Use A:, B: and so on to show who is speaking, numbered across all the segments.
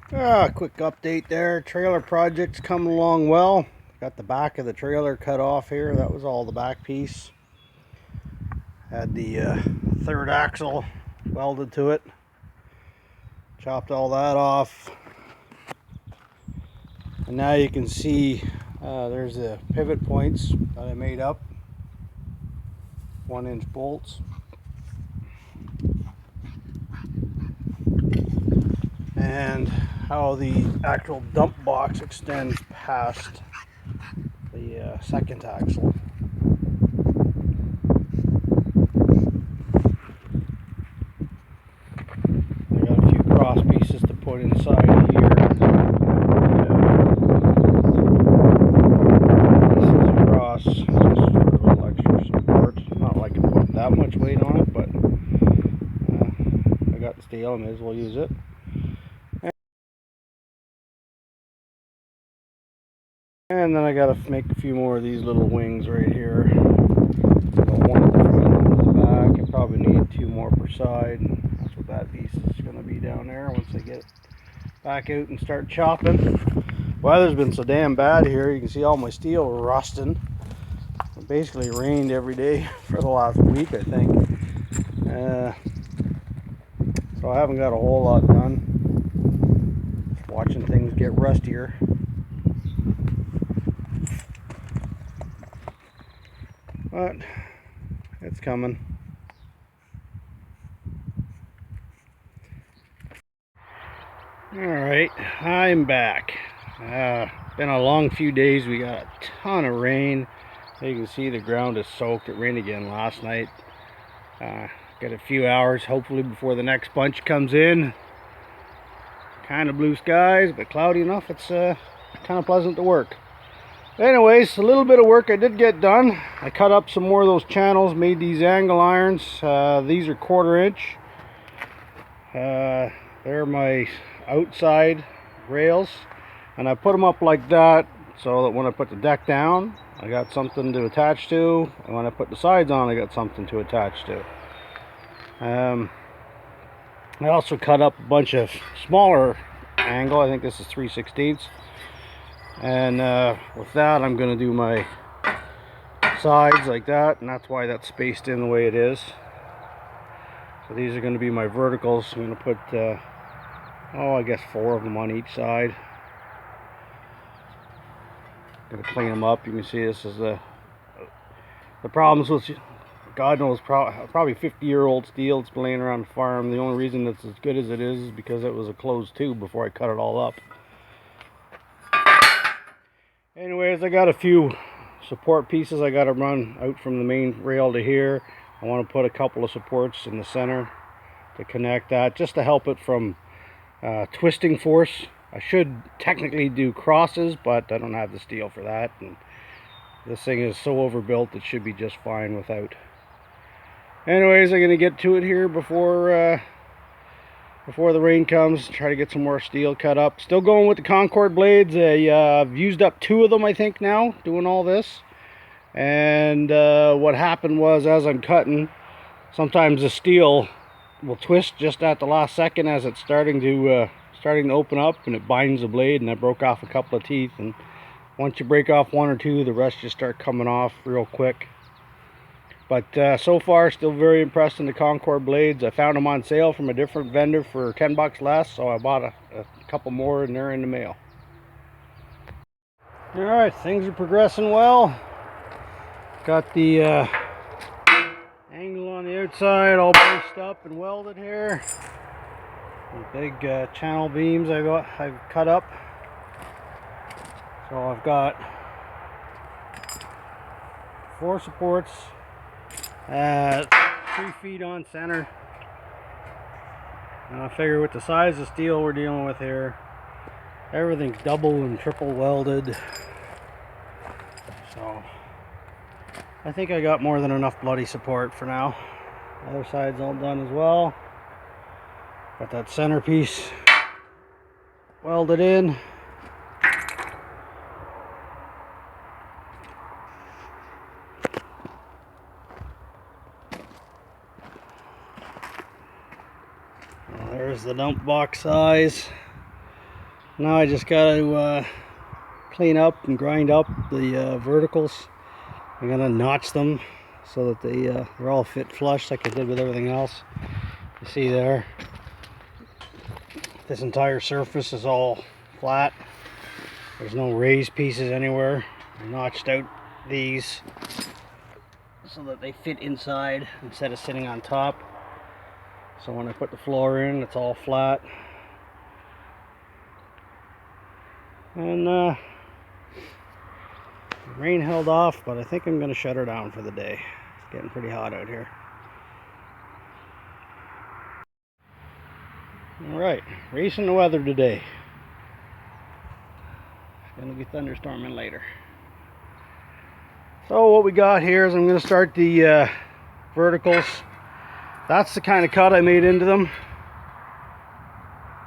A: Quick update there. Trailer project's coming along well. Got the back of the trailer cut off here. That was all the back piece. Had the third axle welded to it. Chopped all that off. And now you can see there's the pivot points that I made up. 1-inch bolts. And how the actual dump box extends past the second axle. I got a few cross pieces to put inside here. This is a cross just for a little extra support. Not like I'm putting that much weight on it, but I got the steel, I may as well use it. And then I gotta make a few more of these little wings right here. One at the front, one at the back. I probably need 2 more per side. That's what that piece is gonna be down there once I get back out and start chopping. Weather's been so damn bad here. You can see all my steel rusting. It basically rained every day for the last week, I think. So I haven't got a whole lot done. Just watching things get rustier. But it's coming. Alright, I'm back. Been a long few days. We got a ton of rain. You can see the ground is soaked. It rained again last night. Got a few hours hopefully before the next bunch comes in. Kind of blue skies, but cloudy enough. It's kind of pleasant to work. Anyways, a little bit of work I did get done. I cut up some more of those channels, made these angle irons. These are 1/4 inch. They're my outside rails, and I put them up like that so that when I put the deck down, I got something to attach to, and when I put the sides on, I got something to attach to. I also cut up a bunch of smaller angle. I think this is 3/16. And with that, I'm going to do my sides like that, and that's why that's spaced in the way it is. So these are going to be my verticals. I'm going to put, I guess 4 of them on each side. Going to clean them up. You can see this is the problems with, God knows, probably 50-year-old steel. It's been laying around the farm. The only reason it's as good as it is because it was a closed tube before I cut it all up. Anyways, I got a few support pieces I got to run out from the main rail to here. I want to put a couple of supports in the center to connect that, just to help it from twisting force. I should technically do crosses, but I don't have the steel for that, and this thing is so overbuilt it should be just fine without. Anyways, I'm going to get to it here before the rain comes. Try to get some more steel cut up. Still going with the Concord blades. I've used up 2 of them, I think, now doing all this. And what happened was, as I'm cutting, sometimes the steel will twist just at the last second as it's starting to open up, and it binds the blade, and I broke off a couple of teeth. And once you break off 1 or 2, the rest just start coming off real quick. But so far, still very impressed in the Concord blades. I found them on sale from a different vendor for 10 bucks less, so I bought a couple more, and they're in the mail. Alright, things are progressing well. Got the angle on the outside all braced up and welded here. The big channel beams I've cut up. So I've got 4 supports. 3 feet on center, and I figure with the size of steel we're dealing with here, everything's double and triple welded, so I think I got more than enough bloody support for now. The other side's all done as well. Got that centerpiece welded in. There's the dump box size. Now I just got to clean up and grind up the verticals. I'm gonna notch them so that they're all fit flush like I did with everything else. You see there, this entire surface is all flat. There's no raised pieces anywhere. I notched out these so that they fit inside instead of sitting on top. So when I put the floor in, it's all flat. And the rain held off, but I think I'm going to shut her down for the day. It's getting pretty hot out here. Alright, racing the weather today. It's going to be thunderstorming later. So what we got here is I'm going to start the verticals. That's the kind of cut I made into them.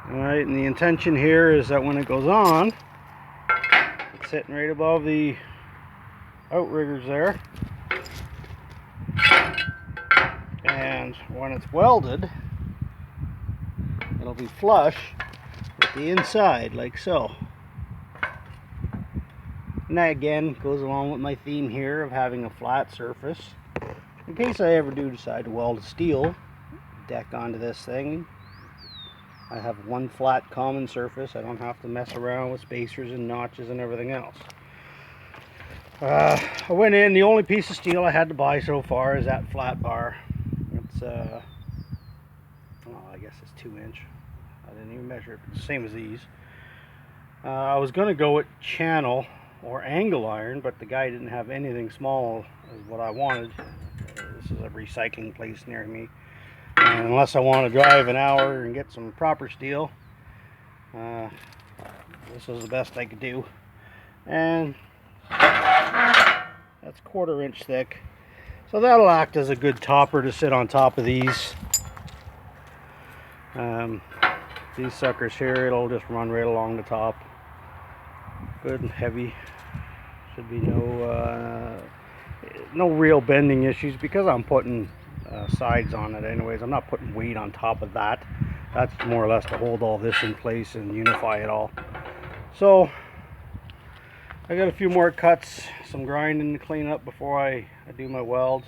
A: Alright, and the intention here is that when it goes on, it's sitting right above the outriggers there. And when it's welded, it'll be flush with the inside, like so. And that again goes along with my theme here of having a flat surface. In case I ever do decide to weld a steel deck onto this thing, I have one flat common surface. I don't have to mess around with spacers and notches and everything else. I went in, the only piece of steel I had to buy so far is that flat bar. It's I guess it's 2-inch. I didn't even measure it. It's the same as these. I was going to go with channel or angle iron, but the guy didn't have anything small as what I wanted. This is a recycling place near me, and unless I want to drive an hour and get some proper steel, this was the best I could do. And that's 1/4 inch thick, so that'll act as a good topper to sit on top of these. These suckers here, it'll just run right along the top, good and heavy. Should be no real bending issues because I'm putting sides on it anyways. I'm not putting weight on top of that. That's more or less to hold all this in place and unify it all. So I got a few more cuts, some grinding to clean up before I do my welds.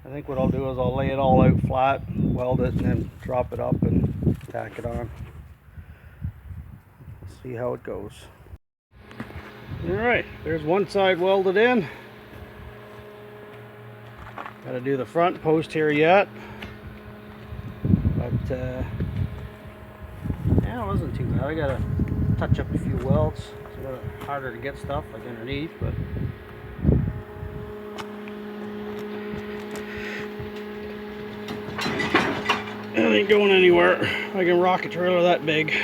A: I think what I'll do is I'll lay it all out flat, weld it, and then drop it up and tack it on. Let's see how it goes. Alright, there's one side welded in. Gotta do the front post here yet. But yeah, it wasn't too bad. I gotta touch up a few welds. It's a little harder to get stuff like underneath, but it ain't going anywhere. I can rock a trailer that big.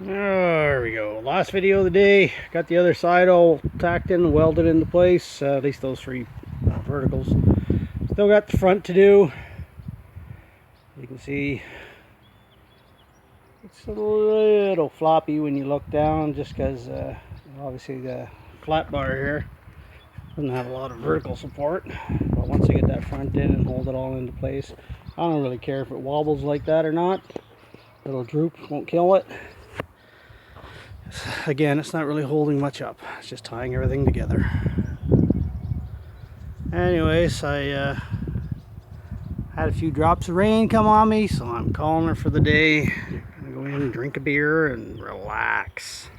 A: There we go. Last video of the day. Got the other side all tacked in and welded into place. At least those 3 verticals. Still got the front to do. You can see it's a little floppy when you look down, just because obviously the flat bar here doesn't have a lot of vertical support. But once I get that front in and hold it all into place, I don't really care if it wobbles like that or not. It'll droop, won't kill it. Again, it's not really holding much up. It's just tying everything together. Anyways, I had a few drops of rain come on me, so I'm calling her for the day. I'm gonna go in and drink a beer and relax.